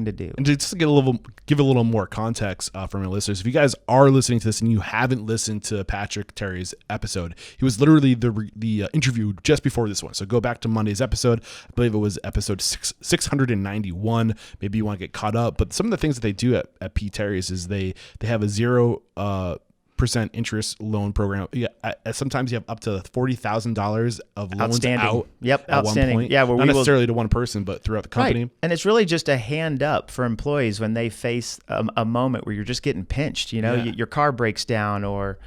to do. And to just give a little more context from your listeners, if you guys are listening to this and you haven't listened to Patrick Terry's episode, he was literally the interview just before this one. So go back to Monday's episode. I believe it was episode 691. Maybe you want to get caught up. But some of the things that they do at P. Terry's is they have a 0% interest loan program. Yeah, sometimes you have up to $40,000 of loans out. Yep, at outstanding. one point. Yeah, not necessarily to one person, but throughout the company. Right. And it's really just a hand up for employees when they face a moment where you're just getting pinched. Your car breaks down, or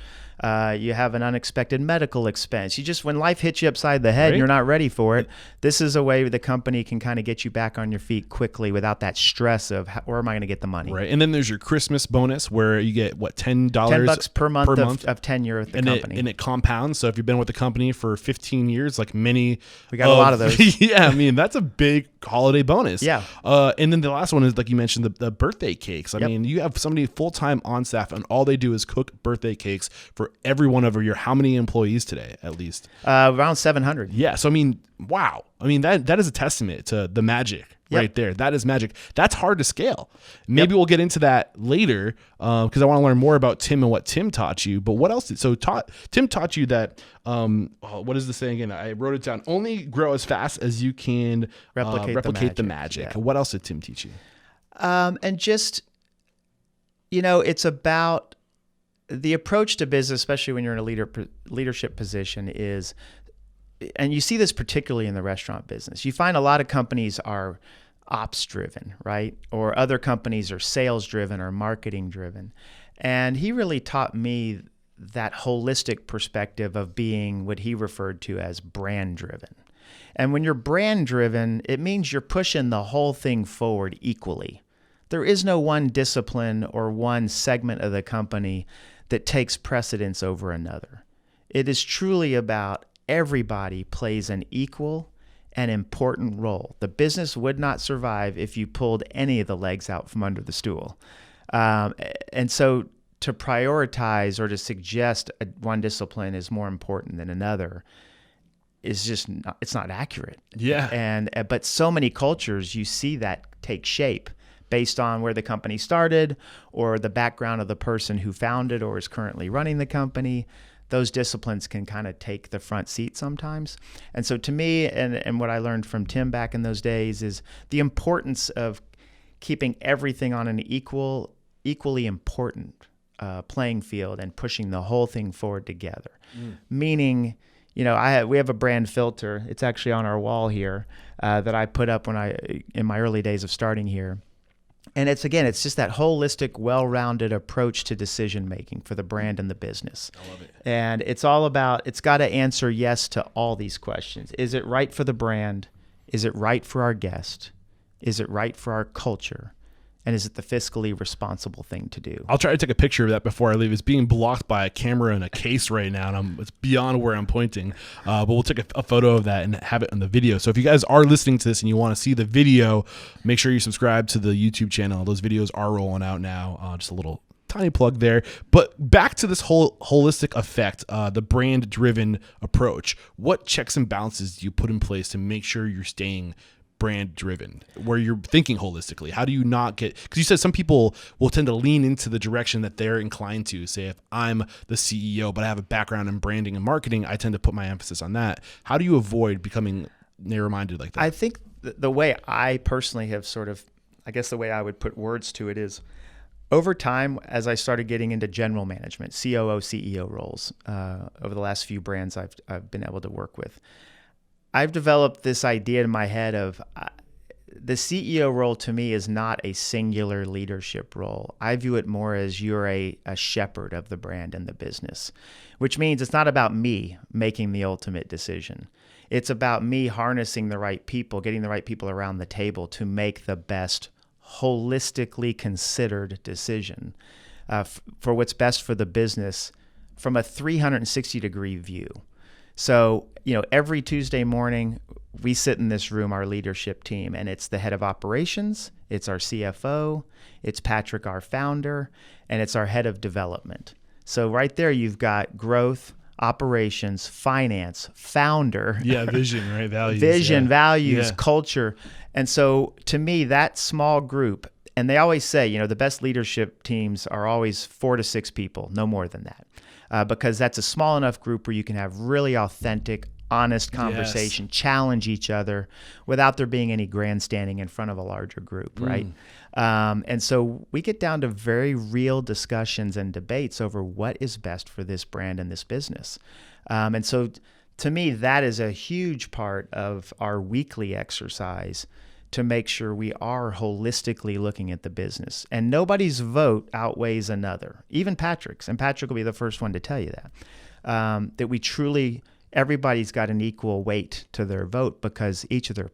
you have an unexpected medical expense. When life hits you upside the head and you're not ready for it, this is a way the company can kind of get you back on your feet quickly without that stress of where am I going to get the money? Right. And then there's your Christmas bonus where you get $10 $10 per month of tenure with the company. And it compounds. So if you've been with the company for 15 years, like many, we got a lot of those. Yeah. I mean, that's a big holiday bonus. Yeah. And then the last one is, like you mentioned, the birthday cakes. I mean, you have somebody full-time on staff and all they do is cook birthday cakes for every one of your, how many employees today, at least? Around 700. Yeah. So, I mean, wow. I mean, that is a testament to the magic right there. That is magic. That's hard to scale. Maybe we'll get into that later because I want to learn more about Tim and what Tim taught you. But what else? Tim taught you that, what is the saying again? I wrote it down. Only grow as fast as you can replicate the magic. Yeah. What else did Tim teach you? And just, it's about the approach to business, especially when you're in a leadership position, is, and you see this particularly in the restaurant business, you find a lot of companies are ops driven, right? Or other companies are sales driven or marketing driven. And he really taught me that holistic perspective of being what he referred to as brand driven. And when you're brand driven, it means you're pushing the whole thing forward equally. There is no one discipline or one segment of the company that takes precedence over another. It is truly about everybody plays an equal and important role. The business would not survive if you pulled any of the legs out from under the stool. And so to prioritize or to suggest one discipline is more important than another is just not, it's not accurate. Yeah. But so many cultures, you see that take shape based on where the company started or the background of the person who founded or is currently running the company. Those disciplines can kind of take the front seat sometimes. And so to me, and what I learned from Tim back in those days is the importance of keeping everything on an equally important playing field and pushing the whole thing forward together. Meaning, we have a brand filter. It's actually on our wall here that I put up in my early days of starting here. And it's just that holistic, well-rounded approach to decision-making for the brand and the business. I love it. And it's all about, it's got to answer yes to all these questions. Is it right for the brand? Is it right for our guest? Is it right for our culture? And is it the fiscally responsible thing to do? I'll try to take a picture of that before I leave. It's being blocked by a camera in a case right now, and it's beyond where I'm pointing. But we'll take a photo of that and have it on the video. So if you guys are listening to this and you want to see the video, make sure you subscribe to the YouTube channel. Those videos are rolling out now. Just a little tiny plug there. But back to this whole holistic effect, the brand-driven approach. What checks and balances do you put in place to make sure you're staying brand driven, where you're thinking holistically? How do you not get, because you said some people will tend to lean into the direction that they're inclined to. Say if I'm the CEO but I have a background in branding and marketing, I tend to put my emphasis on that. How do you avoid becoming narrow-minded like that? I think the way I personally have the way I would put words to it is, over time, as I started getting into general management, COO, CEO roles, over the last few brands I've been able to work with, I've developed this idea in my head of the CEO role to me is not a singular leadership role. I view it more as you're a shepherd of the brand and the business, which means it's not about me making the ultimate decision. It's about me harnessing the right people, getting the right people around the table to make the best holistically considered decision for what's best for the business from a 360-degree view. So, every Tuesday morning, we sit in this room, our leadership team, and it's the head of operations, it's our CFO, it's Patrick, our founder, and it's our head of development. So right there, you've got growth, operations, finance, founder. Yeah, vision, right? Values. Vision, yeah. values, Yeah. culture. And so to me, that small group, and they always say, the best leadership teams are always 4 to 6 people, no more than that, because that's a small enough group where you can have really authentic, honest conversation, challenge each other without there being any grandstanding in front of a larger group, right? And so we get down to very real discussions and debates over what is best for this brand and this business. And so to me, that is a huge part of our weekly exercise to make sure we are holistically looking at the business. And nobody's vote outweighs another, even Patrick's. And Patrick will be the first one to tell you that, that we truly, everybody's got an equal weight to their vote because each of their